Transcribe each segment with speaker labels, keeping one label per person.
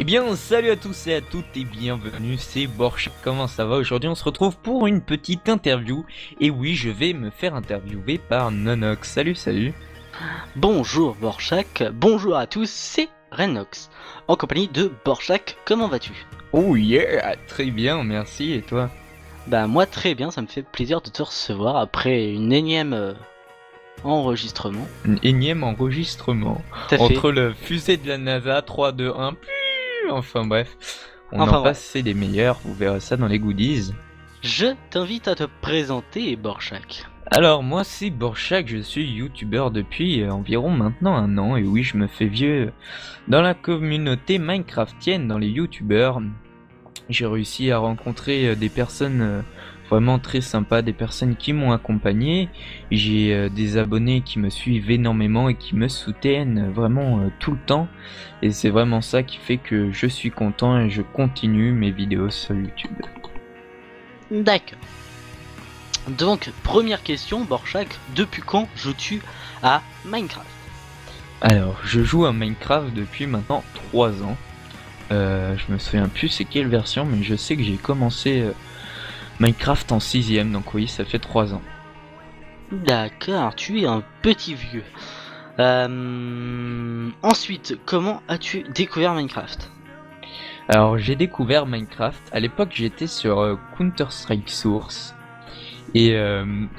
Speaker 1: Eh bien, salut à tous et à toutes et bienvenue, c'est Borch. Comment ça va? Aujourd'hui, on se retrouve pour une petite interview. Et oui, je vais me faire interviewer par Nonox. Salut, salut.
Speaker 2: Bonjour Borchak, bonjour à tous, c'est Renox, en compagnie de Borchak, comment vas-tu?
Speaker 1: Oh yeah, très bien, merci. Et toi?
Speaker 2: Bah moi très bien, ça me fait plaisir de te recevoir après une énième enregistrement.
Speaker 1: Un énième enregistrement.
Speaker 2: Tout à fait.
Speaker 1: Entre le fusée de la NASA, 3, 2, 1, enfin bref. On
Speaker 2: Enfin,
Speaker 1: en passe, c'est des meilleurs, vous verrez ça dans les goodies.
Speaker 2: Je t'invite à te présenter Borchak.
Speaker 1: Alors moi c'est Borchak, je suis youtubeur depuis environ maintenant un an et oui je me fais vieux dans la communauté minecraftienne, dans les youtubeurs. J'ai réussi à rencontrer des personnes vraiment très sympas, des personnes qui m'ont accompagné. J'ai des abonnés qui me suivent énormément et qui me soutiennent vraiment tout le temps. Et c'est vraiment ça qui fait que je suis content et je continue mes vidéos sur YouTube.
Speaker 2: D'accord. Donc, première question Borchak, depuis quand joues-tu à Minecraft?
Speaker 1: Alors, je joue à Minecraft depuis maintenant 3 ans. Je me souviens plus c'est quelle version, mais je sais que j'ai commencé Minecraft en 6ème, donc oui, ça fait 3 ans.
Speaker 2: D'accord, tu es un petit vieux. Ensuite, comment as-tu découvert Minecraft?
Speaker 1: Alors, j'ai découvert Minecraft, à l'époque j'étais sur Counter-Strike Source, et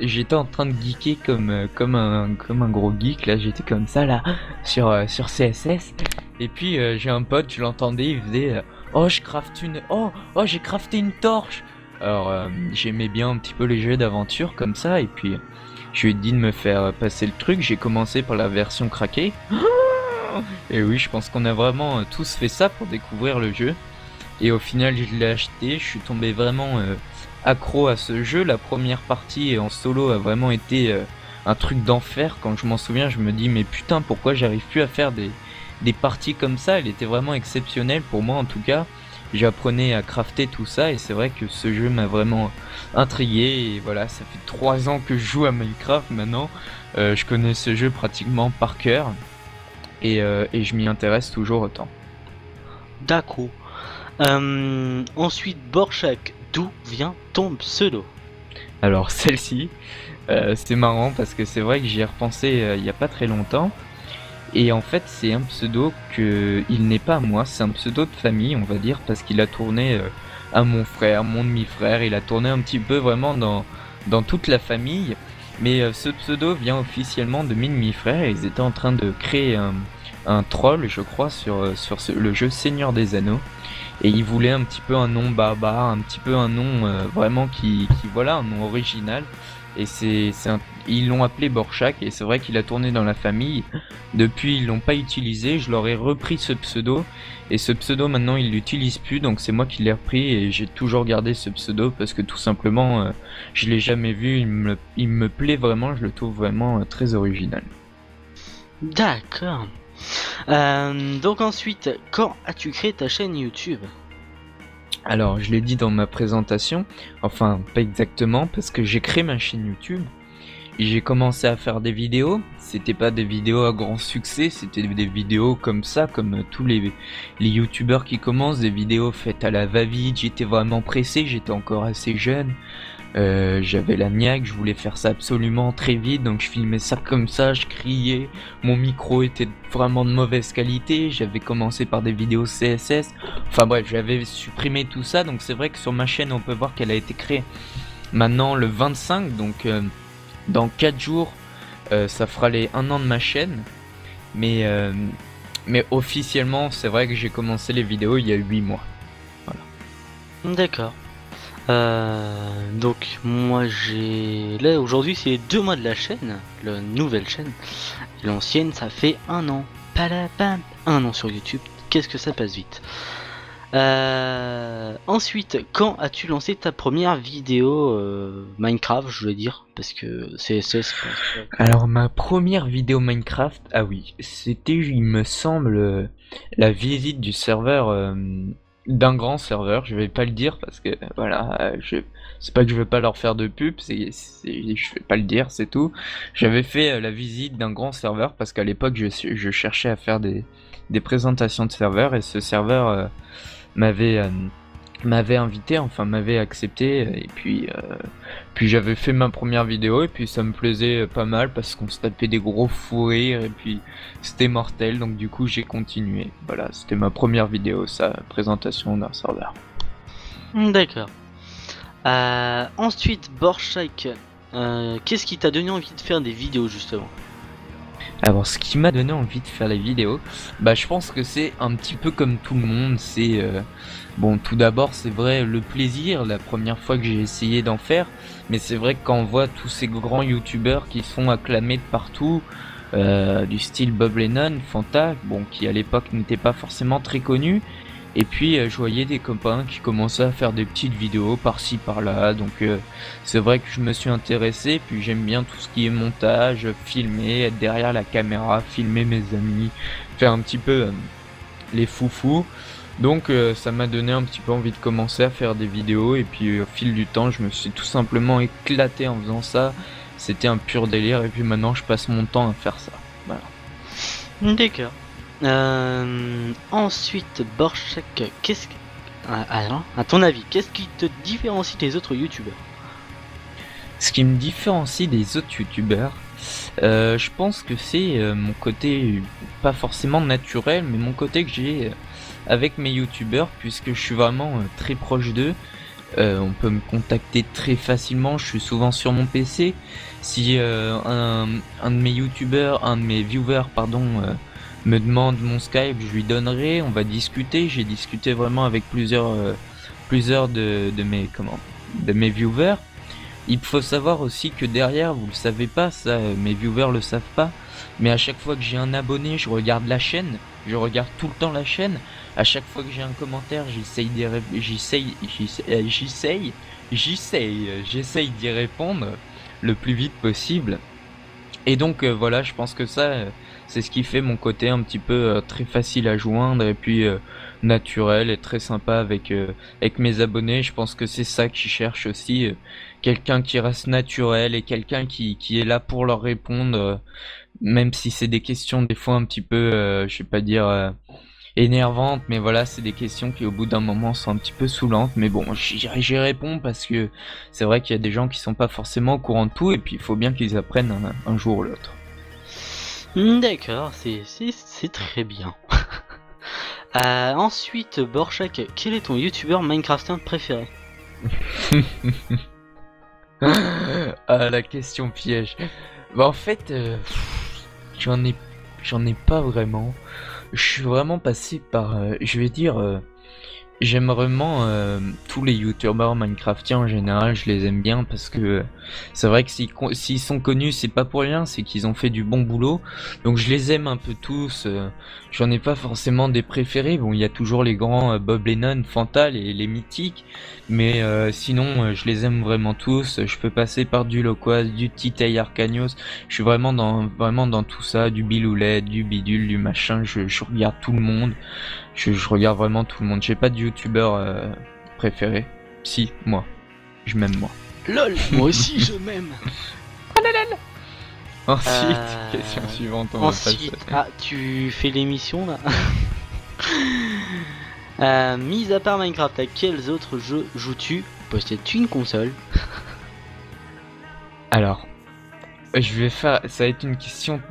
Speaker 1: j'étais en train de geeker comme un gros geek, là j'étais comme ça là, sur CSS, et puis j'ai un pote, je l'entendais, il faisait oh j'ai crafté une torche. Alors j'aimais bien un petit peu les jeux d'aventure comme ça, et puis je lui ai dit de me faire passer le truc, j'ai commencé par la version craquée. Et oui, je pense qu'on a vraiment tous fait ça pour découvrir le jeu. Et au final, je l'ai acheté, je suis tombé vraiment accro à ce jeu. La première partie en solo a vraiment été un truc d'enfer. Quand je m'en souviens, je me dis mais putain, pourquoi j'arrive plus à faire des parties comme ça? Elle était vraiment exceptionnelle pour moi en tout cas. J'apprenais à crafter tout ça et c'est vrai que ce jeu m'a vraiment intrigué. Et voilà, ça fait 3 ans que je joue à Minecraft maintenant. Je connais ce jeu pratiquement par cœur. Et je m'y intéresse toujours autant.
Speaker 2: D'accord. Ensuite, Borchak, d'où vient ton pseudo?
Speaker 1: Alors celle-ci, c'est marrant parce que c'est vrai que j'y ai repensé il y a pas très longtemps. Et en fait c'est un pseudo il n'est pas à moi, c'est un pseudo de famille on va dire, parce qu'il a tourné à mon frère, mon demi-frère, il a tourné un petit peu vraiment dans toute la famille. Mais ce pseudo vient officiellement de mes demi-frères et ils étaient en train de créer un troll je crois sur le jeu Seigneur des Anneaux. Et ils voulaient un petit peu un nom barbare, un petit peu un nom vraiment qui voilà, un nom original. Et ils l'ont appelé Borchak et c'est vrai qu'il a tourné dans la famille. Depuis ils l'ont pas utilisé, je leur ai repris ce pseudo. Et ce pseudo maintenant ils l'utilisent plus, donc c'est moi qui l'ai repris et j'ai toujours gardé ce pseudo parce que tout simplement je l'ai jamais vu, il me plaît vraiment, je le trouve vraiment très original.
Speaker 2: D'accord. Donc ensuite, quand as-tu créé ta chaîne YouTube?
Speaker 1: Alors, je l'ai dit dans ma présentation, enfin pas exactement, parce que j'ai créé ma chaîne YouTube, et j'ai commencé à faire des vidéos, c'était pas des vidéos à grand succès, c'était des vidéos comme ça, comme tous les youtubeurs qui commencent, des vidéos faites à la va-vite, j'étais vraiment pressé, j'étais encore assez jeune, j'avais la niaque, je voulais faire ça absolument très vite, donc je filmais ça comme ça, je criais, mon micro était vraiment de mauvaise qualité, j'avais commencé par des vidéos CSS, enfin bref, j'avais supprimé tout ça, donc c'est vrai que sur ma chaîne on peut voir qu'elle a été créée maintenant le 25, donc dans 4 jours, ça fera les 1 an de ma chaîne, mais officiellement c'est vrai que j'ai commencé les vidéos il y a 8 mois. Voilà.
Speaker 2: D'accord. Donc moi j'ai... Là aujourd'hui c'est 2 mois de la chaîne, la nouvelle chaîne. L'ancienne ça fait 1 an. Palapam. 1 an sur YouTube, qu'est-ce que ça passe vite. Ensuite, quand as-tu lancé ta première vidéo Minecraft, je veux dire, parce que CSS.
Speaker 1: Alors ma première vidéo Minecraft, ah oui, c'était il me semble la visite du serveur d'un grand serveur, je vais pas le dire parce que voilà, c'est pas que je veux pas leur faire de pub, je vais pas le dire, c'est tout. J'avais fait la visite d'un grand serveur parce qu'à l'époque je cherchais à faire des présentations de serveurs et ce serveur m'avait m'avait invité, enfin m'avait accepté et puis j'avais fait ma première vidéo et puis ça me plaisait pas mal parce qu'on se tapait des gros fous rires et puis c'était mortel donc du coup j'ai continué. Voilà, c'était ma première vidéo, ça, présentation d'un serveur.
Speaker 2: D'accord. Ensuite, Borchak, qu'est-ce qui t'a donné envie de faire des vidéos justement?
Speaker 1: Alors ce qui m'a donné envie de faire les vidéos, bah je pense que c'est un petit peu comme tout le monde, c'est bon tout d'abord c'est vrai le plaisir, la première fois que j'ai essayé d'en faire, mais c'est vrai que quand on voit tous ces grands youtubeurs qui sont acclamés de partout, du style Bob Lennon, Fanta, bon qui à l'époque n'était pas forcément très connu, et puis je voyais des copains qui commençaient à faire des petites vidéos par-ci par-là, donc c'est vrai que je me suis intéressé, puis j'aime bien tout ce qui est montage, filmer, être derrière la caméra, filmer mes amis, faire un petit peu les foufous. Donc ça m'a donné un petit peu envie de commencer à faire des vidéos, et puis au fil du temps je me suis tout simplement éclaté en faisant ça. C'était un pur délire, et puis maintenant je passe mon temps à faire ça. Voilà.
Speaker 2: D'accord. Ensuite, Borchak, qu'est-ce que... alors, à ton avis, qu'est-ce qui te différencie des autres youtubeurs?
Speaker 1: Ce qui me différencie des autres youtubeurs, je pense que c'est mon côté, pas forcément naturel, mais mon côté que j'ai avec mes youtubeurs, puisque je suis vraiment très proche d'eux. On peut me contacter très facilement, je suis souvent sur mon PC. Si un de mes youtubeurs, un de mes viewers, pardon, me demande mon Skype, je lui donnerai, on va discuter. J'ai discuté vraiment avec plusieurs de mes viewers. Il faut savoir aussi que derrière, vous le savez pas, ça, mes viewers le savent pas, mais à chaque fois que j'ai un abonné, je regarde la chaîne, je regarde tout le temps la chaîne. À chaque fois que j'ai un commentaire, j'essaye d'y répondre le plus vite possible. Et donc voilà, je pense que ça, c'est ce qui fait mon côté un petit peu très facile à joindre et puis naturel et très sympa avec mes abonnés. Je pense que c'est ça qu'ils cherchent aussi, quelqu'un qui reste naturel et quelqu'un qui est là pour leur répondre, même si c'est des questions des fois un petit peu, je vais pas dire énervantes, mais voilà, c'est des questions qui au bout d'un moment sont un petit peu saoulantes, mais bon, j'y réponds parce que c'est vrai qu'il y a des gens qui sont pas forcément au courant de tout, et puis il faut bien qu'ils apprennent un jour ou l'autre.
Speaker 2: D'accord, c'est très bien. Ensuite, Borchak, quel est ton youtubeur Minecrafter préféré?
Speaker 1: Ah, la question piège. Bah en fait, j'en ai j'en ai pas vraiment. Je suis vraiment passé par, je vais dire, j'aime vraiment tous les youtubeurs Minecraftiens en général, je les aime bien parce que c'est vrai que s'ils sont connus, c'est pas pour rien, c'est qu'ils ont fait du bon boulot. Donc je les aime un peu tous. J'en ai pas forcément des préférés. Bon, il y a toujours les grands Bob Lennon, Fanta, les mythiques, mais sinon je les aime vraiment tous. Je peux passer par du Loquaz, du Titei Arcanios. Je suis vraiment dans tout ça, du Biloulet, du bidule, du machin. Je regarde tout le monde. Je regarde vraiment tout le monde. J'ai pas de youtubeur préféré. Si, moi. Je m'aime moi.
Speaker 2: LOL, moi aussi je m'aime.
Speaker 1: Ensuite, question suivante. On va
Speaker 2: Ensuite,
Speaker 1: passer.
Speaker 2: tu fais l'émission là. Mis à part Minecraft, à quels autres jeux joues-tu? Possèdes-tu une console?
Speaker 1: Alors, ça va être une question.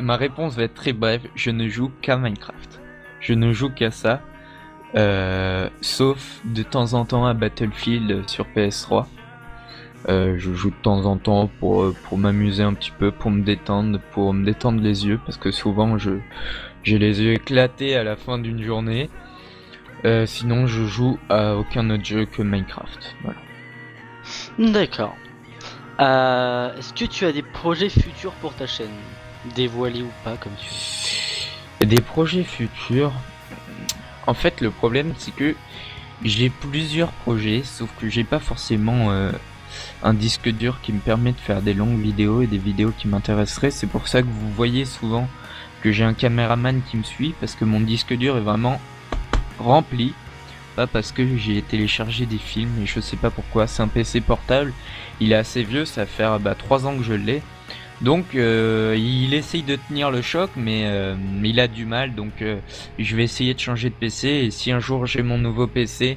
Speaker 1: Ma réponse va être très brève. Je ne joue qu'à Minecraft. Je ne joue qu'à ça. Sauf de temps en temps à Battlefield sur PS3. Je joue de temps en temps pour m'amuser un petit peu, pour me détendre les yeux, parce que souvent j'ai les yeux éclatés à la fin d'une journée. Sinon je joue à aucun autre jeu que Minecraft. Voilà.
Speaker 2: D'accord. Est-ce que tu as des projets futurs pour ta chaîne? Dévoilés ou pas, comme tu veux.
Speaker 1: Des projets futurs. En fait, le problème c'est que j'ai plusieurs projets, sauf que j'ai pas forcément un disque dur qui me permet de faire des longues vidéos et des vidéos qui m'intéresseraient. C'est pour ça que vous voyez souvent que j'ai un caméraman qui me suit, parce que mon disque dur est vraiment rempli. pas parce que j'ai téléchargé des films et je sais pas pourquoi. C'est un PC portable, il est assez vieux, ça fait 3 ans que je l'ai. Donc il essaye de tenir le choc, mais il a du mal. Donc je vais essayer de changer de PC. Et si un jour j'ai mon nouveau PC,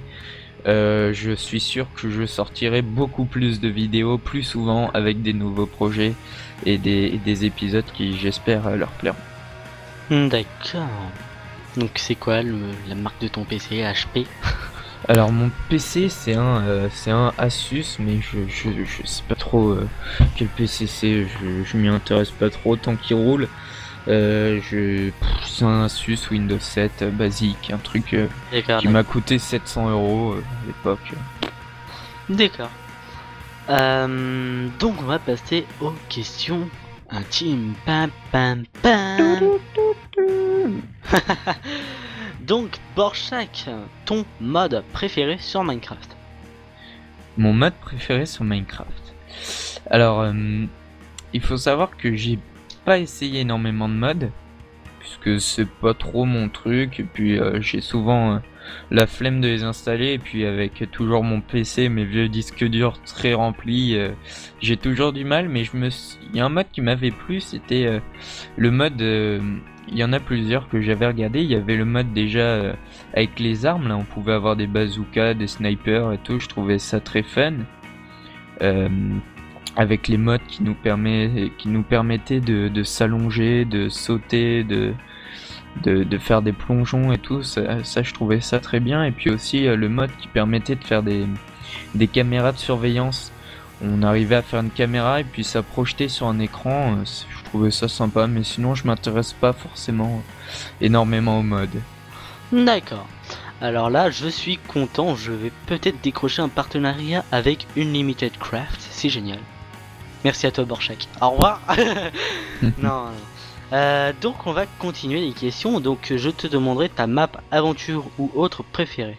Speaker 1: je suis sûr que je sortirai beaucoup plus de vidéos plus souvent avec des nouveaux projets et des épisodes qui j'espère leur plairont.
Speaker 2: D'accord. Donc c'est quoi la marque de ton PC, HP?
Speaker 1: Alors mon PC c'est un Asus, mais je sais pas trop quel PC c'est, je m'y intéresse pas trop tant qu'il roule. C'est un Asus Windows 7 basique, un truc qui m'a coûté 700 € à l'époque.
Speaker 2: D'accord. Donc on va passer aux questions intimes. Pam pam pam. Donc Borchak, ton mode préféré sur Minecraft?
Speaker 1: Mon mode préféré sur Minecraft. Alors, il faut savoir que j'ai pas essayé énormément de modes, puisque c'est pas trop mon truc, et puis j'ai souvent la flemme de les installer, et puis avec toujours mon PC, mes vieux disques durs très remplis, j'ai toujours du mal, mais il y a un mode qui m'avait plu, c'était le mode... il y en a plusieurs que j'avais regardé. Il y avait le mode déjà avec les armes, là on pouvait avoir des bazookas, des snipers et tout, je trouvais ça très fun. Avec les modes qui nous permettaient de s'allonger, de sauter, de faire des plongeons et tout, ça je trouvais ça très bien. Et puis aussi le mode qui permettait de faire des caméras de surveillance. On arrivait à faire une caméra et puis ça projetait sur un écran, je trouvais ça sympa, mais sinon je m'intéresse pas forcément énormément au mode.
Speaker 2: D'accord. Alors là, je suis content, je vais peut-être décrocher un partenariat avec Unlimited Craft, c'est génial. Merci à toi Borchak. Au revoir. Non. Donc on va continuer les questions, donc je te demanderai ta map aventure ou autre préférée.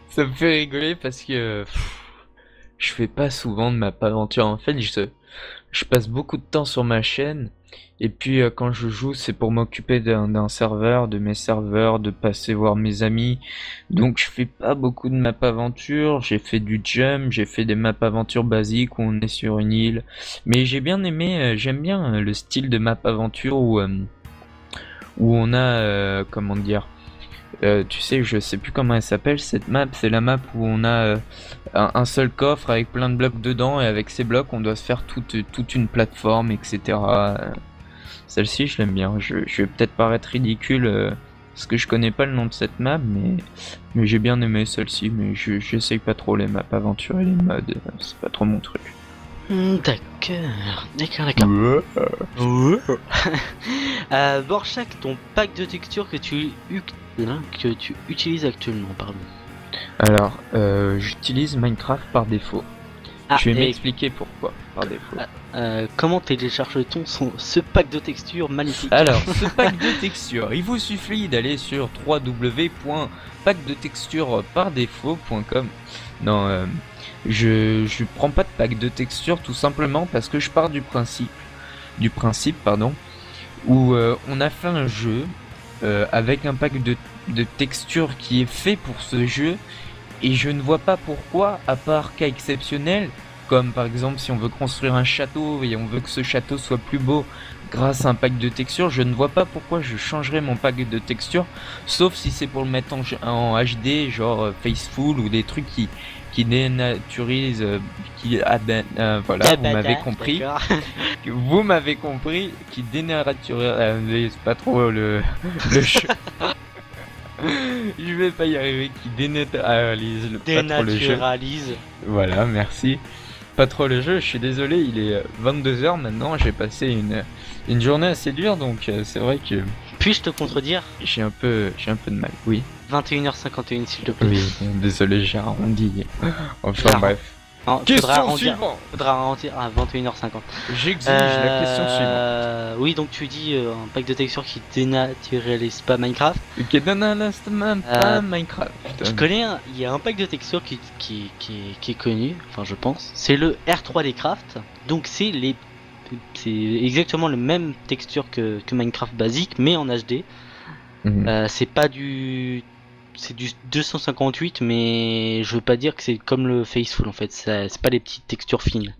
Speaker 1: Ça me fait rigoler parce que je fais pas souvent de map aventure. En fait, je passe beaucoup de temps sur ma chaîne. Et puis quand je joue, c'est pour m'occuper d'un serveur, de mes serveurs, de passer voir mes amis. Donc je fais pas beaucoup de map aventure. J'ai fait du jump, j'ai fait des maps aventure basiques où on est sur une île. Mais j'ai bien aimé, j'aime bien le style de map aventure où on a, comment dire... tu sais, je sais plus comment elle s'appelle cette map, c'est la map où on a un seul coffre avec plein de blocs dedans et avec ces blocs on doit se faire toute une plateforme, etc. Celle-ci je l'aime bien, je vais peut-être paraître ridicule parce que je connais pas le nom de cette map, mais j'ai bien aimé celle-ci, mais j'essaye pas trop les maps aventure et les modes, c'est pas trop mon truc.
Speaker 2: D'accord. Borchak, ton pack de textures que tu utilises actuellement, pardon.
Speaker 1: Alors, j'utilise Minecraft par défaut. Je vais m'expliquer pourquoi par défaut.
Speaker 2: Comment télécharge-t-on ce pack de textures magnifique?
Speaker 1: Alors, ce pack de textures, il vous suffit d'aller sur www.packdetexturespardéfaut.com. Non, je prends pas de pack de textures tout simplement parce que je pars du principe où on a fait un jeu avec un pack de textures qui est fait pour ce jeu, et je ne vois pas pourquoi, à part cas exceptionnel, comme par exemple si on veut construire un château et on veut que ce château soit plus beau grâce à un pack de textures, je ne vois pas pourquoi je changerais mon pack de textures, sauf si c'est pour le mettre en HD, genre Faceful ou des trucs qui dénaturisent, voilà, vous m'avez compris. Vous m'avez compris, qui dénaturise pas trop le jeu. Je vais pas y arriver, qui dénaturalise pas trop le jeu. Voilà, merci. Pas trop le jeu, je suis désolé, il est 22h maintenant, j'ai passé une journée assez dure, donc c'est vrai que...
Speaker 2: Puis-je te contredire?
Speaker 1: J'ai un peu de mal, oui.
Speaker 2: 21h51 s'il te plaît.
Speaker 1: Oui, désolé, j'ai arrondi. Enfin bref.
Speaker 2: Question suivante. Faudra arrondir à 21h50.
Speaker 1: J'exige la question suivante.
Speaker 2: Oui, donc tu dis un pack de textures qui dénaturalise pas Minecraft.
Speaker 1: Qui dénaturalise pas Minecraft.
Speaker 2: Je connais, il y a un pack de textures qui est connu, enfin je pense. C'est le R3D Craft. Donc c'est exactement le même texture que Minecraft basique, mais en HD. C'est pas du... C'est du 258, mais je veux pas dire que c'est comme le Faceful en fait, c'est pas les petites textures fines.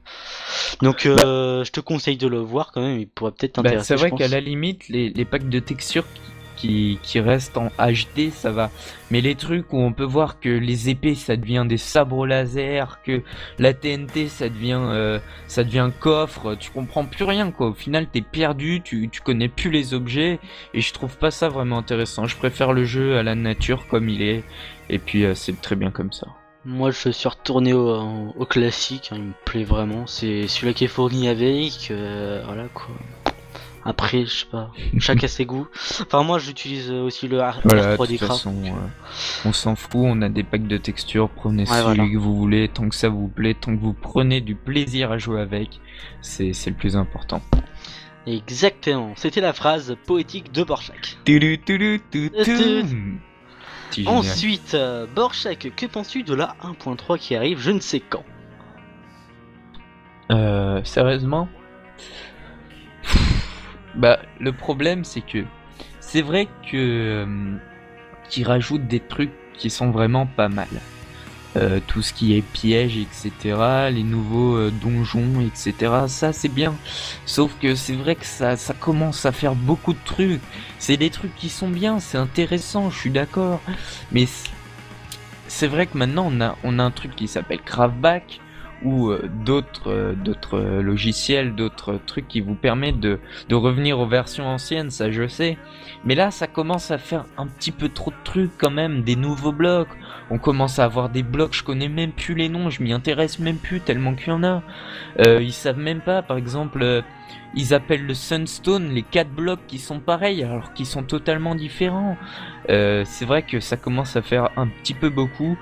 Speaker 2: Donc je te conseille de le voir quand même, il pourrait peut-être t'intéresser.
Speaker 1: C'est vrai
Speaker 2: je
Speaker 1: qu'à
Speaker 2: pense.
Speaker 1: la limite, les packs de textures qui restent en HD, ça va. Mais les trucs où on peut voir que les épées, ça devient des sabres laser, que la TNT, ça devient coffre, tu comprends plus rien, quoi. Au final, t'es perdu, tu connais plus les objets, et je trouve pas ça vraiment intéressant. Je préfère le jeu à la nature comme il est, et puis c'est très bien comme ça.
Speaker 2: Moi je suis retourné au classique, hein, il me plaît vraiment, c'est celui-là qui est fourni avec, voilà quoi. Après, je sais pas, chacun ses goûts. Enfin, moi j'utilise aussi le
Speaker 1: Voilà, de
Speaker 2: R3D
Speaker 1: toute
Speaker 2: Craft.
Speaker 1: façon, on s'en fout, on a des packs de textures, prenez
Speaker 2: Ouais,
Speaker 1: celui
Speaker 2: voilà.
Speaker 1: que vous voulez, tant que ça vous plaît, tant que vous prenez du plaisir à jouer avec, c'est le plus important.
Speaker 2: Exactement, c'était la phrase poétique de Borchak.
Speaker 1: Tudu, tudu, tudu, tudu. C'est génial.
Speaker 2: Ensuite, Borchak, que penses-tu de la 1.3 qui arrive je ne sais quand?
Speaker 1: Sérieusement? Bah, le problème, c'est que c'est vrai que qu'ils rajoutent des trucs qui sont vraiment pas mal. Tout ce qui est piège, etc. Les nouveaux donjons, etc. Ça, c'est bien. Sauf que c'est vrai que ça commence à faire beaucoup de trucs. C'est des trucs qui sont bien, c'est intéressant, je suis d'accord. Mais c'est vrai que maintenant, on a un truc qui s'appelle Craftback ou d'autres logiciels, d'autres trucs qui vous permettent de revenir aux versions anciennes, ça je sais. Mais là, ça commence à faire un petit peu trop de trucs quand même, des nouveaux blocs. On commence à avoir des blocs, je connais même plus les noms, je m'y intéresse même plus tellement qu'il y en a. Ils savent même pas, par exemple, ils appellent le Sunstone les 4 blocs qui sont pareils alors qu'ils sont totalement différents. C'est vrai que ça commence à faire un petit peu beaucoup.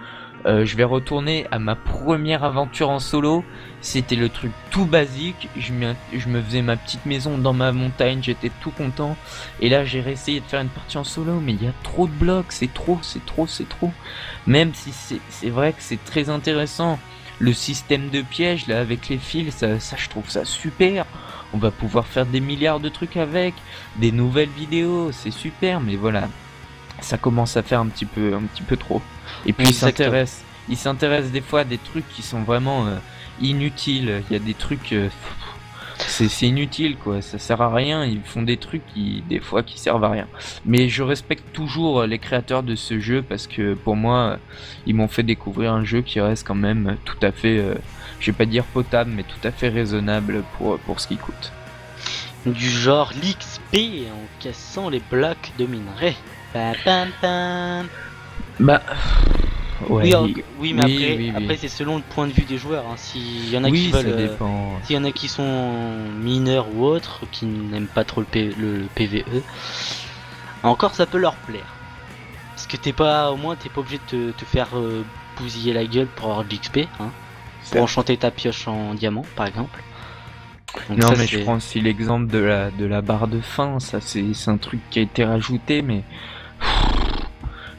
Speaker 1: Je vais retourner à ma première aventure en solo. C'était le truc tout basique. Je me faisais ma petite maison dans ma montagne. J'étais tout content. Et là, j'ai réessayé de faire une partie en solo. Mais il y a trop de blocs. C'est trop. Même si c'est vrai que c'est très intéressant. Le système de pièges, là, avec les fils, ça, je trouve ça super. On va pouvoir faire des milliards de trucs avec. Des nouvelles vidéos. C'est super. Mais voilà. Ça commence à faire un petit peu trop. Et puis il s'intéresse des fois à des trucs qui sont vraiment inutiles. Il y a des trucs, c'est inutile quoi, ça sert à rien. Ils font des trucs des fois qui servent à rien. Mais je respecte toujours les créateurs de ce jeu parce que pour moi, ils m'ont fait découvrir un jeu qui reste quand même tout à fait, je vais pas dire potable, mais tout à fait raisonnable pour ce qu'il coûte.
Speaker 2: Du genre l'XP en cassant les blocs de minerai. Pam, pam, pam.
Speaker 1: Bah. Ouais,
Speaker 2: oui, mais après c'est selon le point de vue des joueurs. Hein. S'il y en a qui
Speaker 1: ça
Speaker 2: veulent,
Speaker 1: dépend.
Speaker 2: s'il y en a qui sont mineurs ou autres, qui n'aiment pas trop le PVE, encore ça peut leur plaire. Parce que au moins t'es pas obligé de te faire bousiller la gueule pour avoir de l'XP, hein. Pour enchanter ta pioche en diamant, par exemple. Donc
Speaker 1: non,
Speaker 2: ça,
Speaker 1: mais je prends aussi l'exemple de la barre de fin. Ça, c'est un truc qui a été rajouté, mais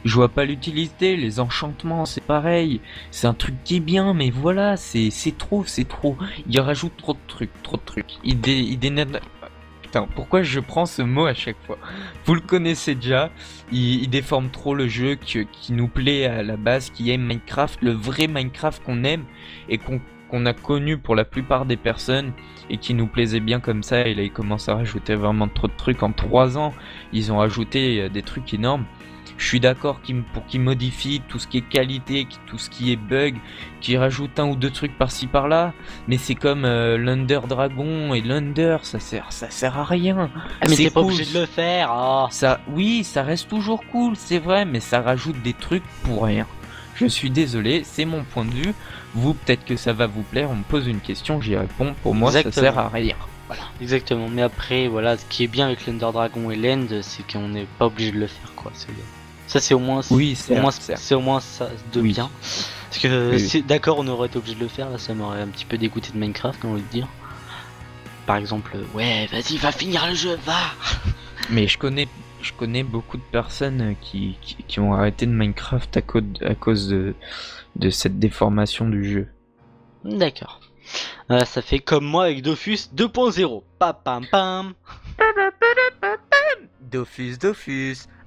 Speaker 1: je vois pas l'utilité. Les enchantements, c'est pareil. C'est un truc qui est bien, mais voilà, c'est trop. Il rajoute trop de trucs. Putain, pourquoi je prends ce mot à chaque fois? Vous le connaissez déjà. Il déforme trop le jeu qui nous plaît à la base, qui aime Minecraft, le vrai Minecraft qu'on aime et qu'on a connu pour la plupart des personnes et qui nous plaisait bien comme ça. Et là, ils commencent à rajouter vraiment trop de trucs. En 3 ans, ils ont rajouté des trucs énormes. Je suis d'accord pour qu'ils modifient tout ce qui est qualité, tout ce qui est bug, qu'ils rajoutent 1 ou 2 trucs par-ci par-là. Mais c'est comme l'Under Dragon et l'Under, ça sert à rien.
Speaker 2: Ah, mais t'es
Speaker 1: cool.
Speaker 2: pas obligé de le faire. Oh.
Speaker 1: Oui, ça reste toujours cool, c'est vrai, mais ça rajoute des trucs pour rien. Je suis désolé, c'est mon point de vue. Vous, peut-être que ça va vous plaire, on me pose une question, j'y réponds. Pour moi, ça sert à rien. Voilà.
Speaker 2: Exactement, mais après, voilà, ce qui est bien avec l'Under Dragon et l'End, c'est qu'on n'est pas obligé de le faire, quoi. Ça, c'est au moins, c'est au moins ça de bien. Parce que, d'accord, on aurait été obligé de le faire, là, ça m'aurait un petit peu dégoûté de Minecraft, on va dire. Par exemple, ouais, vas-y, va finir le jeu, va.
Speaker 1: Mais je connais beaucoup de personnes qui ont arrêté de Minecraft à cause de cette déformation du jeu.
Speaker 2: D'accord. Ça fait comme moi avec Dofus 2.0. Pam pam pam.
Speaker 1: Dofus,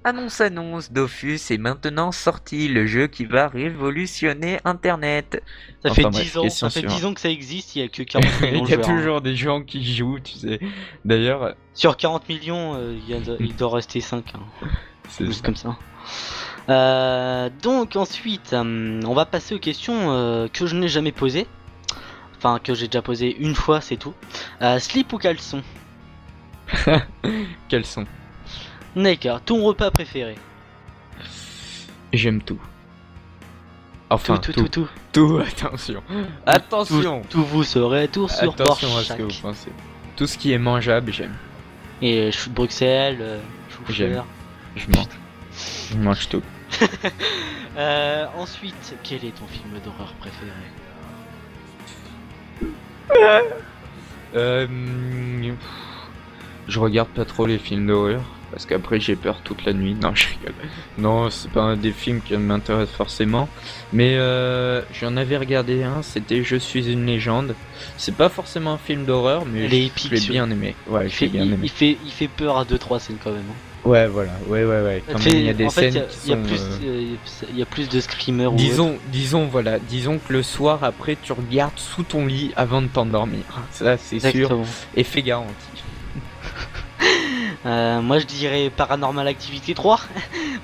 Speaker 1: Annonce, Dofus est maintenant sorti, le jeu qui va révolutionner Internet.
Speaker 2: Ça
Speaker 1: Enfin,
Speaker 2: fait
Speaker 1: bref,
Speaker 2: 10 ans,
Speaker 1: question
Speaker 2: ça fait 10
Speaker 1: suivante.
Speaker 2: ans que ça existe, il y a que 40 millions
Speaker 1: Il
Speaker 2: de
Speaker 1: y a
Speaker 2: joueurs. Hein.
Speaker 1: toujours des gens qui jouent, tu sais. D'ailleurs,
Speaker 2: Sur 40 millions, il doit rester 5. Hein.
Speaker 1: c'est
Speaker 2: Juste
Speaker 1: ça.
Speaker 2: comme ça. Donc ensuite, on va passer aux questions que je n'ai jamais posées. Enfin, que j'ai déjà posées une fois, c'est tout. Slip ou caleçon?
Speaker 1: Quels sont?
Speaker 2: D'accord. Ton repas préféré?
Speaker 1: J'aime tout. Enfin,
Speaker 2: tout.
Speaker 1: Attention. Attention.
Speaker 2: Tout vous saurez, tout sur
Speaker 1: Attention à ce
Speaker 2: Borchak.
Speaker 1: que vous pensez. Tout ce qui est mangeable, j'aime.
Speaker 2: Et chou de Bruxelles, chou
Speaker 1: J'aime.
Speaker 2: fleur.
Speaker 1: Je mange tout.
Speaker 2: Ensuite, quel est ton film d'horreur préféré?
Speaker 1: Je regarde pas trop les films d'horreur parce qu'après j'ai peur toute la nuit. Non, je rigole. Non, c'est pas un des films qui m'intéresse forcément. Mais j'en avais regardé un, c'était Je suis une légende. C'est pas forcément un film d'horreur, mais
Speaker 2: Il est
Speaker 1: je
Speaker 2: épique,
Speaker 1: l'ai
Speaker 2: celui-là.
Speaker 1: bien aimé. Ouais,
Speaker 2: Il
Speaker 1: je l'ai bien aimé.
Speaker 2: fait peur à 2-3 scènes quand même. Hein.
Speaker 1: Ouais, voilà. Ouais. Quand même, il y a des
Speaker 2: en fait,
Speaker 1: scènes qui sont.
Speaker 2: il y a plus de screamers. ou
Speaker 1: Disons que le soir après tu regardes sous ton lit avant de t'endormir. Ça c'est sûr.
Speaker 2: Exactement.
Speaker 1: Effet garanti.
Speaker 2: Moi je dirais Paranormal Activity 3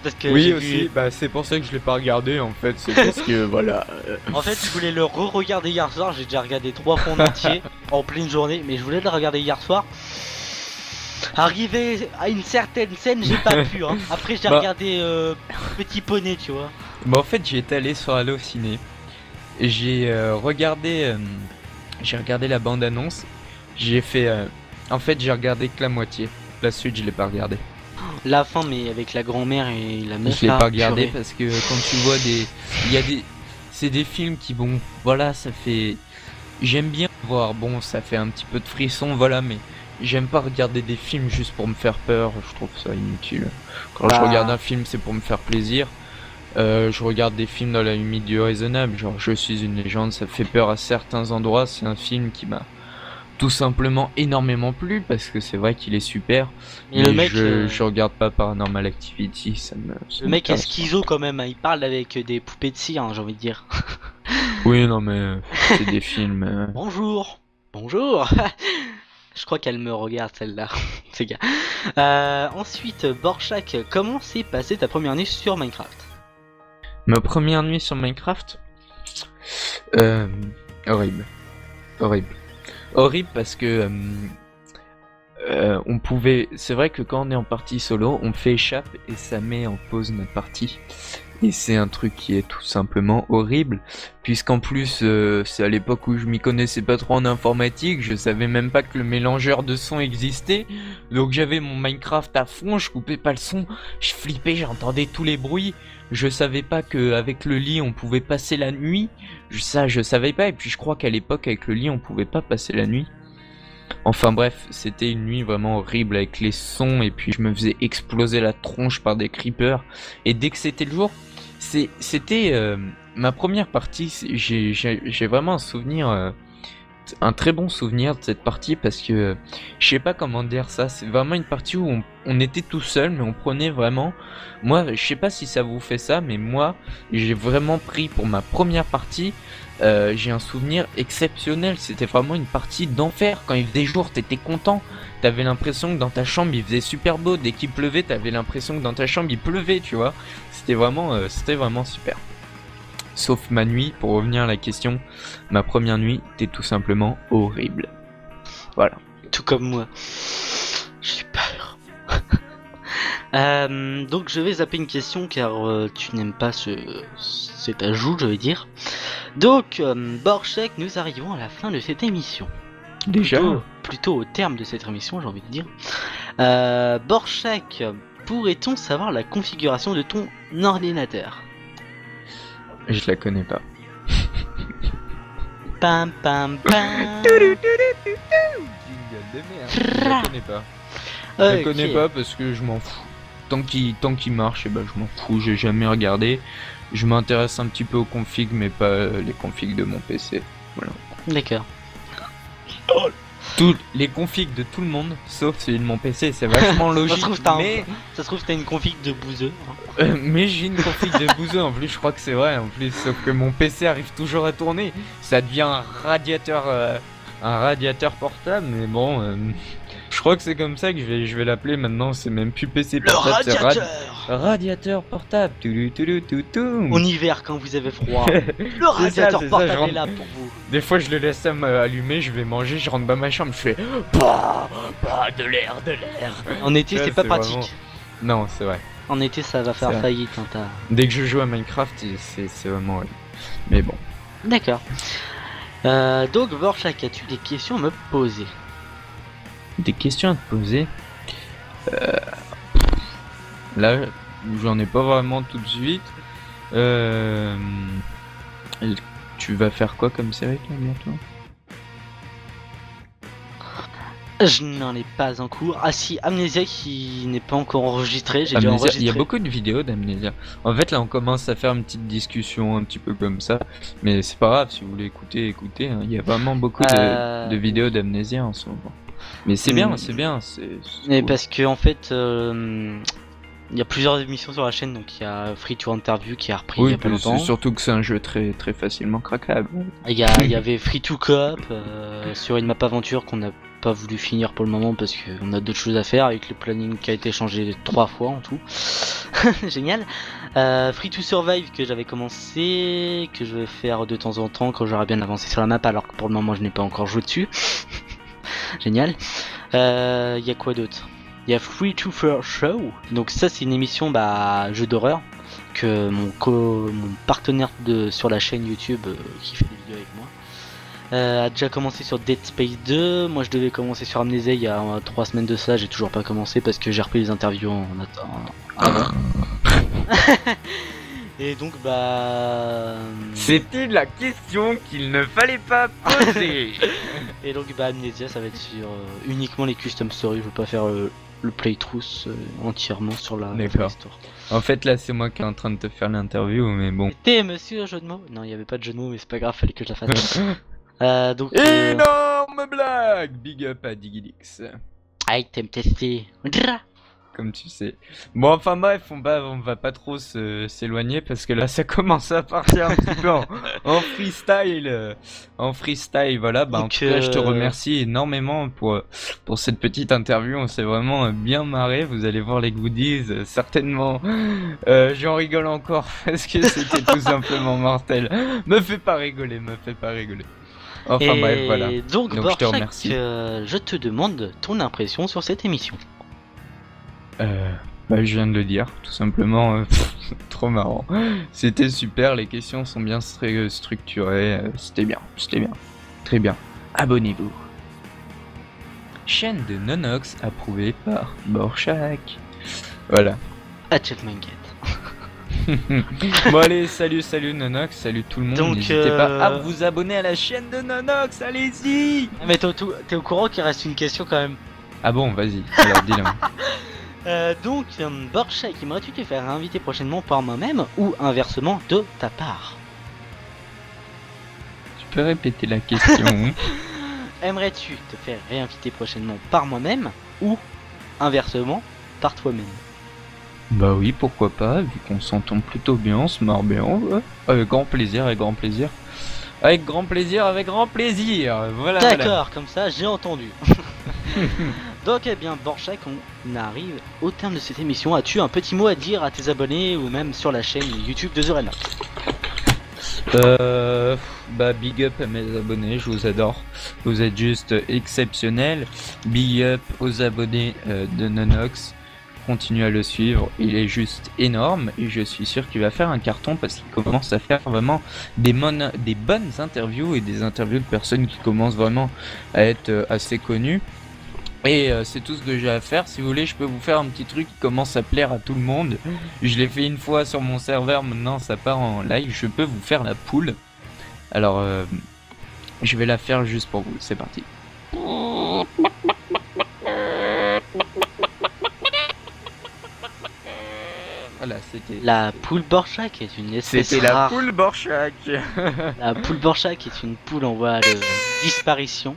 Speaker 2: parce que
Speaker 1: Oui
Speaker 2: j'ai
Speaker 1: aussi,
Speaker 2: vu...
Speaker 1: bah c'est pour ça que je l'ai pas regardé en fait, c'est parce que voilà.
Speaker 2: En fait je voulais le re-regarder hier soir, j'ai déjà regardé 3 fois en entier en pleine journée, mais je voulais le regarder hier soir. Arrivé à une certaine scène, j'ai pas pu. Hein. Après j'ai regardé Petit Poney, tu vois.
Speaker 1: Bah en fait j'étais allé sur Allociné, j'ai regardé la bande annonce, j'ai fait en fait j'ai regardé que la moitié, la suite je l'ai pas regardé.
Speaker 2: La fin, mais avec la grand-mère et la meuf.
Speaker 1: Je l'ai
Speaker 2: là,
Speaker 1: pas regardé
Speaker 2: purée.
Speaker 1: parce que quand tu vois c'est des films qui bon, voilà, ça fait, j'aime bien voir, bon, ça fait un petit peu de frisson, voilà, mais j'aime pas regarder des films juste pour me faire peur, je trouve ça inutile. Quand je regarde un film, c'est pour me faire plaisir. Je regarde des films dans la limite du raisonnable, genre Je suis une légende, ça fait peur à certains endroits, c'est un film qui m'a tout simplement énormément plu parce que c'est vrai qu'il est super.
Speaker 2: Et le mec,
Speaker 1: je regarde pas Paranormal Activity, ça
Speaker 2: le mec est
Speaker 1: m'intéresse pas.
Speaker 2: schizo quand même, hein. Il parle avec des poupées de cire, hein, j'ai envie de dire.
Speaker 1: Oui, non, mais c'est des films.
Speaker 2: Bonjour. Je crois qu'elle me regarde celle-là. C'est gars. Ensuite, Borchak, comment s'est passée ta première nuit sur Minecraft?
Speaker 1: Ma première nuit sur Minecraft, horrible, horrible parce que on pouvait. C'est vrai que quand on est en partie solo, on fait échappe et ça met en pause notre partie. Et c'est un truc qui est tout simplement horrible, puisqu'en plus c'est à l'époque où je m'y connaissais pas trop en informatique, je savais même pas que le mélangeur de son existait, donc j'avais mon Minecraft à fond, je coupais pas le son, je flippais, j'entendais tous les bruits, je savais pas qu'avec le lit on pouvait passer la nuit, ça je savais pas, et puis je crois qu'à l'époque avec le lit on pouvait pas passer la nuit. Enfin bref, c'était une nuit vraiment horrible avec les sons et puis je me faisais exploser la tronche par des creepers. Et dès que c'était le jour, c'était ma première partie. J'ai vraiment un souvenir, un très bon souvenir de cette partie parce que je sais pas comment dire ça. C'est vraiment une partie où on était tout seul, mais on prenait vraiment. Moi, je sais pas si ça vous fait ça, mais moi, j'ai vraiment pris pour ma première partie. J'ai un souvenir exceptionnel, c'était vraiment une partie d'enfer. Quand il faisait jour, t'étais content, t'avais l'impression que dans ta chambre il faisait super beau, dès qu'il pleuvait, t'avais l'impression que dans ta chambre il pleuvait, tu vois. C'était vraiment super. Sauf ma nuit, pour revenir à la question, ma première nuit était tout simplement horrible. Voilà.
Speaker 2: Tout comme moi. J'ai peur. Donc je vais zapper une question car tu n'aimes pas cet ajout, je vais dire. Donc, Borchak, nous arrivons à la fin de cette émission.
Speaker 1: Déjà
Speaker 2: Plutôt au terme de cette émission, j'ai envie de dire. Borchak, pourrait-on savoir la configuration de ton ordinateur?
Speaker 1: Je la connais pas.
Speaker 2: Pam pam pam.
Speaker 1: Je la connais pas. Je la connais pas parce que je m'en fous. Tant qu'il marche, et ben je m'en fous, j'ai jamais regardé. Je m'intéresse un petit peu aux configs, mais pas les configs de mon PC. Voilà.
Speaker 2: D'accord.
Speaker 1: Tous les configs de tout le monde, sauf celui de mon PC, c'est vachement logique.
Speaker 2: Ça se trouve t'as une config de bouseux.
Speaker 1: Mais j'ai une config de bouseux en plus, je crois que c'est vrai en plus, sauf que mon PC arrive toujours à tourner. Ça devient un radiateur portable, mais bon, je crois que c'est comme ça que je vais l'appeler maintenant. C'est même plus PC portable, c'est radiateur portable.
Speaker 2: En hiver quand vous avez froid, le radiateur portable est là pour vous.
Speaker 1: Des fois je le laisse allumer, je vais manger, je rentre dans ma chambre, je fais bah de l'air.
Speaker 2: En été c'est pas pratique.
Speaker 1: Vraiment... Non, c'est vrai.
Speaker 2: En été ça va faire faillite. Hein,
Speaker 1: dès que je joue à Minecraft, c'est vraiment horrible. Mais bon.
Speaker 2: D'accord. Donc Vorchak, as-tu des questions à me poser?
Speaker 1: Des questions à te poser? Là, j'en ai pas vraiment tout de suite. Tu vas faire quoi comme série toi bientôt?
Speaker 2: Je n'en ai pas en cours. Ah si, Amnesia qui n'est pas encore enregistré. J'ai déjà enregistré.
Speaker 1: Il y a beaucoup de vidéos d'Amnesia. En fait là on commence à faire une petite discussion un petit peu comme ça. Mais c'est pas grave, si vous voulez écouter, écoutez. Hein. Il y a vraiment beaucoup de vidéos d'Amnesia en ce moment. Mais c'est bien, c'est bien.
Speaker 2: Mais
Speaker 1: cool.
Speaker 2: parce que en fait... il y a plusieurs émissions sur la chaîne, donc il y a Free to Interview qui a repris il y a pas longtemps.
Speaker 1: Surtout que c'est un jeu très très facilement craquable.
Speaker 2: Il y avait Free to Coop sur une map aventure qu'on n'a pas voulu finir pour le moment parce qu'on a d'autres choses à faire avec le planning qui a été changé 3 fois en tout. Génial. Free to Survive que j'avais commencé, que je vais faire de temps en temps quand j'aurai bien avancé sur la map alors que pour le moment je n'ai pas encore joué dessus. Génial. Il y a quoi d'autre? Il y a Free to Fur Show, donc ça c'est une émission jeu d'horreur que mon partenaire sur la chaîne YouTube qui fait des vidéos avec moi a déjà commencé sur Dead Space 2. Moi je devais commencer sur Amnesia il y a 3 semaines de ça, j'ai toujours pas commencé parce que j'ai repris les interviews en avant. Et donc
Speaker 1: c'était la question qu'il ne fallait pas poser.
Speaker 2: Et donc Amnesia ça va être sur uniquement les custom stories, je veux pas faire le playthrough entièrement sur la histoire.
Speaker 1: En fait là c'est moi qui est en train de te faire l'interview mais bon.
Speaker 2: C'était monsieur jeu de mots? Non il y avait pas de jeu de mots mais c'est pas grave, fallait que je la fasse. Donc
Speaker 1: énorme blague. Big up à Digidix.
Speaker 2: Item testé.
Speaker 1: Comme tu sais. Bon enfin bref, on va pas trop s'éloigner parce que là ça commence à partir un petit peu en freestyle. En freestyle, voilà. En tout cas, je te remercie énormément pour cette petite interview. On s'est vraiment bien marré. Vous allez voir les goodies, certainement. J'en rigole encore parce que c'était tout simplement mortel. Me fais pas rigoler. Enfin bref, voilà.
Speaker 2: Donc
Speaker 1: je te remercie.
Speaker 2: Je te demande ton impression sur cette émission.
Speaker 1: Je viens de le dire, tout simplement, trop marrant. C'était super, les questions sont bien structurées, c'était bien, très bien. Abonnez-vous. Chaîne de Nonox approuvée par Borchak. Voilà.
Speaker 2: Minecraft.
Speaker 1: Bon allez, salut Nonox, salut tout le monde. N'hésitez pas à vous abonner à la chaîne de Nonox, allez-y.
Speaker 2: Mais t'es au courant qu'il reste une question quand même?
Speaker 1: Ah bon, vas-y, alors dis-le.
Speaker 2: Donc, Borchak, aimerais-tu te faire inviter prochainement par moi-même ou inversement de ta part?
Speaker 1: Tu peux répéter la question?
Speaker 2: Aimerais-tu te faire réinviter prochainement par moi-même ou inversement par toi-même?
Speaker 1: Bah oui, pourquoi pas, vu qu'on s'entend plutôt bien, on se marre bien, ouais. Avec grand plaisir. Voilà.
Speaker 2: D'accord, comme ça j'ai entendu. Donc eh bien Borchak, on arrive au terme de cette émission. As-tu un petit mot à dire à tes abonnés ou même sur la chaîne YouTube de The Renard?
Speaker 1: Big up à mes abonnés, je vous adore. Vous êtes juste exceptionnels. Big up aux abonnés de Nonox. Continuez à le suivre, il est juste énorme et je suis sûr qu'il va faire un carton parce qu'il commence à faire vraiment des bonnes interviews et des interviews de personnes qui commencent vraiment à être assez connues. Et c'est tout ce que j'ai à faire. Si vous voulez, je peux vous faire un petit truc qui commence à plaire à tout le monde. Je l'ai fait une fois sur mon serveur, maintenant ça part en live. Je peux vous faire la poule. Alors, je vais la faire juste pour vous. C'est parti. Voilà, c'était...
Speaker 2: La poule Borchak est une espèce
Speaker 1: C'était
Speaker 2: rare.
Speaker 1: la poule Borchak.
Speaker 2: La poule Borchak est une poule en voie de disparition.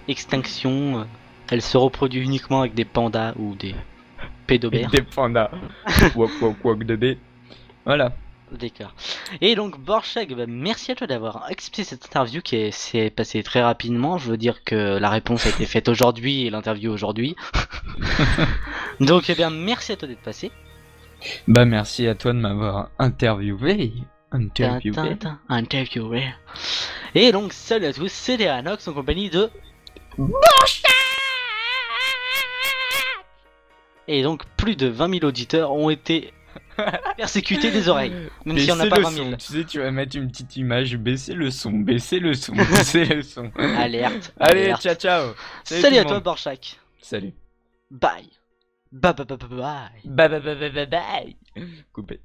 Speaker 2: Extinction. Elle se reproduit uniquement avec des pandas ou des pédobères.
Speaker 1: Des pandas. Wok de B. Voilà.
Speaker 2: D'accord. Et donc Borchak, bah, merci à toi d'avoir accepté cette interview qui s'est passée très rapidement. Je veux dire que la réponse a été faite aujourd'hui et l'interview aujourd'hui. Donc eh bien merci à toi d'être passé.
Speaker 1: Bah merci à toi de m'avoir interviewé.
Speaker 2: Interviewé. Et donc salut à tous, c'était Anox en compagnie de Et donc plus de 20 000 auditeurs ont été persécutés des oreilles. Même si on n'a pas 20 000.
Speaker 1: Tu sais, tu vas mettre une petite image, baisser le son, baisser le son, baisser le son.
Speaker 2: Alerte.
Speaker 1: Allez,
Speaker 2: alerte.
Speaker 1: ciao ciao.
Speaker 2: Salut à toi Borchak.
Speaker 1: Salut.
Speaker 2: Bye. Bye bye bye bye.
Speaker 1: Bye. Coupé.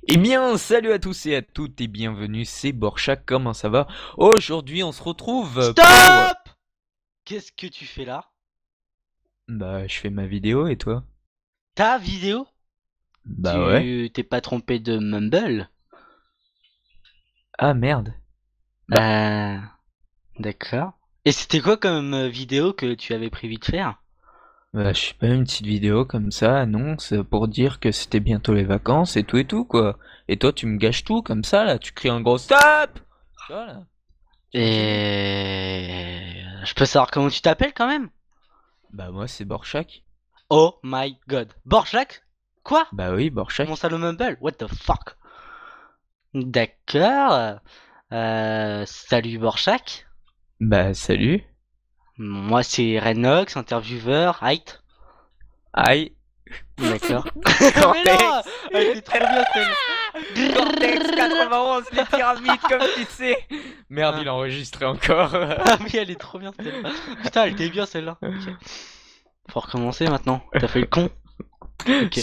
Speaker 1: Eh bien, salut à tous et à toutes et bienvenue, c'est Borchak, comment ça va? Aujourd'hui, on se retrouve
Speaker 2: Stop. Qu'est-ce que tu fais là?
Speaker 1: Bah, je fais ma vidéo et toi?
Speaker 2: Ta vidéo?
Speaker 1: Bah ouais.
Speaker 2: Tu t'es pas trompé de Mumble?
Speaker 1: Ah merde.
Speaker 2: D'accord. Et c'était quoi comme vidéo que tu avais prévu de faire?
Speaker 1: Bah, je sais pas, une petite vidéo comme ça, annonce pour dire que c'était bientôt les vacances et tout quoi. Et toi, tu me gâches tout comme ça là, tu cries un gros stop! Voilà.
Speaker 2: Et je peux savoir comment tu t'appelles quand même?
Speaker 1: Bah, moi, c'est Borchak.
Speaker 2: Oh my god. Borchak? Quoi?
Speaker 1: Bah oui, Borchak.
Speaker 2: Comment ça le Mumble? What the fuck? D'accord. Salut Borchak.
Speaker 1: Bah, salut.
Speaker 2: Moi c'est Renox, intervieweur, height.
Speaker 1: Aïe.
Speaker 2: D'accord.
Speaker 1: Cortex.
Speaker 2: Mais non, elle était trop bien celle-là.
Speaker 1: Cortex 91, les pyramides, comme tu sais. Merde, il a enregistré encore.
Speaker 2: Ah mais elle est trop bien celle-là. Putain, elle était bien celle-là. Ok. Faut recommencer maintenant. T'as fait le con. Ok.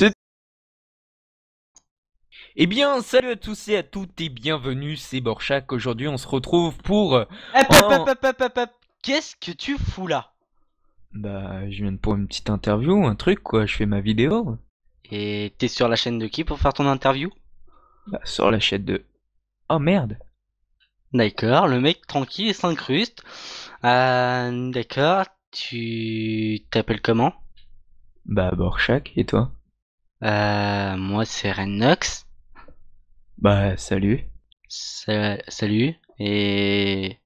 Speaker 1: Eh bien, salut à tous et à toutes et bienvenue, c'est Borchak. Aujourd'hui, on se retrouve pour...
Speaker 2: Hop. Qu'est-ce que tu fous là?
Speaker 1: Bah, je viens pour une petite interview, un truc quoi, je fais ma vidéo.
Speaker 2: Et t'es sur la chaîne de qui pour faire ton interview?
Speaker 1: Bah, sur la chaîne de... Oh merde.
Speaker 2: D'accord, le mec tranquille s'incruste. D'accord, tu t'appelles comment?
Speaker 1: Bah, Borchak, et toi?
Speaker 2: Moi c'est Renox.
Speaker 1: Bah, salut.
Speaker 2: Salut. Et...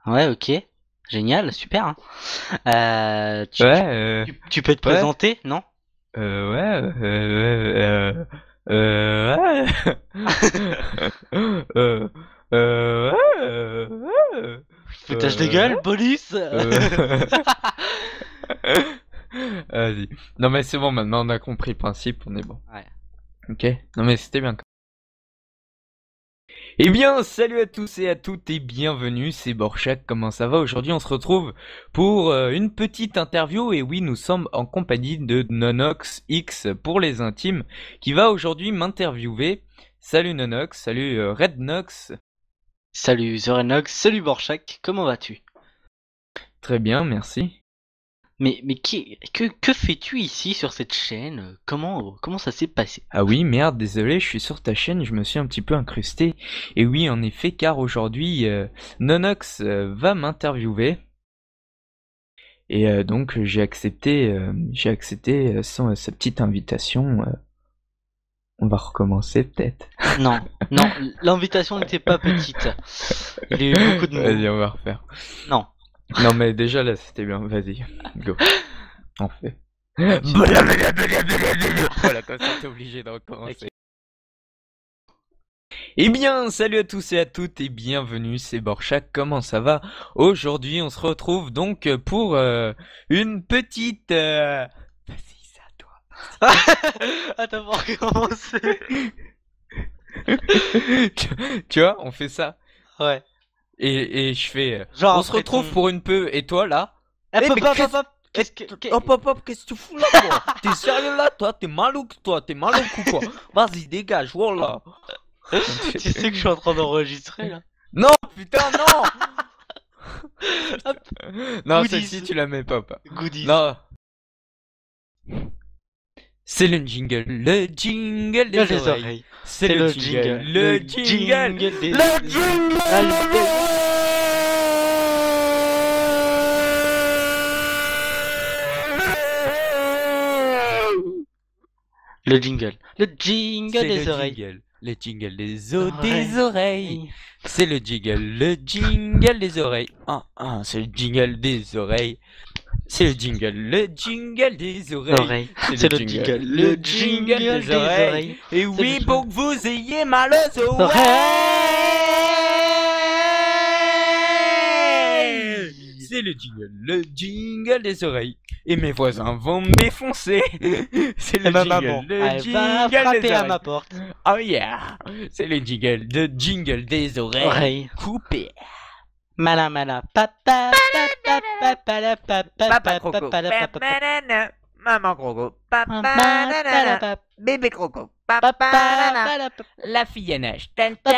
Speaker 2: Ouais, ok. Génial, super. Hein. Tu peux te présenter, non?
Speaker 1: Ouais, ouais.
Speaker 2: Foutage de gueule, bonus.
Speaker 1: Vas-y. Non mais c'est bon, maintenant on a compris le principe, on est bon.
Speaker 2: Ouais.
Speaker 1: Ok. Non mais c'était bien. Eh bien, salut à tous et à toutes et bienvenue, c'est Borchak, comment ça va? Aujourd'hui on se retrouve pour une petite interview et oui, nous sommes en compagnie de Nonox X pour les intimes qui va aujourd'hui m'interviewer. Salut Nonox, salut Rednox.
Speaker 2: Salut The Renox, salut Borchak, comment vas-tu?
Speaker 1: Très bien, merci.
Speaker 2: Mais que fais-tu ici sur cette chaîne? Comment ça s'est passé?
Speaker 1: Ah oui, merde, désolé, je suis sur ta chaîne, je me suis un petit peu incrusté. Et oui, en effet, car aujourd'hui, Nonox va m'interviewer. Et donc, j'ai accepté sa petite invitation. On va recommencer peut-être.
Speaker 2: Non, l'invitation n'était pas petite. Il y a eu beaucoup de mots.
Speaker 1: Vas-y, on va refaire.
Speaker 2: Non.
Speaker 1: Non mais déjà là c'était bien, vas-y, go. On fait. Voilà, comme ça t'es obligé de recommencer. Okay. Eh bien, salut à tous et à toutes et bienvenue, c'est Borchak, comment ça va? Aujourd'hui on se retrouve donc pour une petite... Vas-y, c'est à toi.
Speaker 2: Attends, pour recommencer.
Speaker 1: Tu vois, on fait ça.
Speaker 2: Ouais.
Speaker 1: Et je fais...
Speaker 2: Genre
Speaker 1: on se retrouve pour une peu, et toi là?
Speaker 2: Hop, qu'est-ce que...
Speaker 1: qu'est-ce que tu fous là, toi? T'es sérieux là, toi? T'es malouk ou quoi? Vas-y, dégage, voilà.
Speaker 2: Tu sais que je suis en train d'enregistrer là?
Speaker 1: Non, putain, non. Non, celle-ci tu la mets pas.
Speaker 2: Goodies.
Speaker 1: Non. C'est le jingle des oreilles. C'est le jingle des
Speaker 2: Le jingle. Le jingle
Speaker 1: C'est
Speaker 2: des
Speaker 1: le
Speaker 2: oreilles.
Speaker 1: jingle. Le jingle des oreilles. C'est le jingle des oreilles. C'est le jingle des oreilles. C'est le jingle des oreilles.
Speaker 2: C'est le jingle des oreilles.
Speaker 1: Et oui, pour que vous ayez mal aux oreilles. C'est le jingle des oreilles. Et mes voisins vont me défoncer. C'est le
Speaker 2: ma
Speaker 1: jingle,
Speaker 2: maman,
Speaker 1: le
Speaker 2: elle va
Speaker 1: jingle des
Speaker 2: frapper à
Speaker 1: oreilles.
Speaker 2: ma porte.
Speaker 1: Oh yeah. C'est le jingle des oreilles.
Speaker 2: Oreille.
Speaker 1: Coupé.
Speaker 2: Mala mala. Papa.
Speaker 1: Papa croco. Nanana. Maman croco. Papa. Nanana. Bébé croco. Papa. Nanana. La fille à nage. Tan, tan,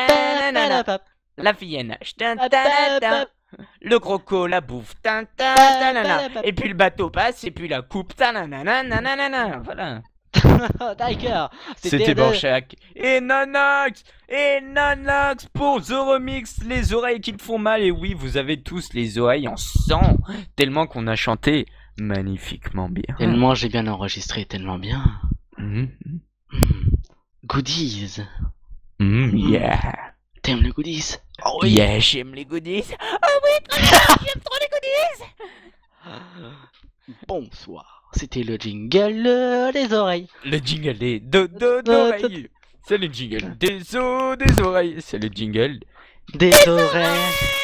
Speaker 1: nanana. La fille à nage. Tan, tan, tan. Le croco la bouffe. Tan, tan, tanana. Et puis le bateau passe. Et puis la coupe. Tanana, nanana. Voilà.
Speaker 2: D'accord.
Speaker 1: C'était Borchak. Et Nanox pour The Remix, les oreilles qui me font mal. Et oui, vous avez tous les oreilles en sang. Tellement qu'on a chanté magnifiquement bien.
Speaker 2: Tellement j'ai bien enregistré, tellement bien. Goodies.
Speaker 1: Yeah.
Speaker 2: T'aimes les goodies?
Speaker 1: Oh oui. Yeah, j'aime les goodies. Oh oui, j'aime trop les goodies.
Speaker 2: Bonsoir. C'était le jingle des oreilles.
Speaker 1: Le jingle des d'oreilles. C'est le jingle des oreilles. C'est le jingle
Speaker 2: des oreilles.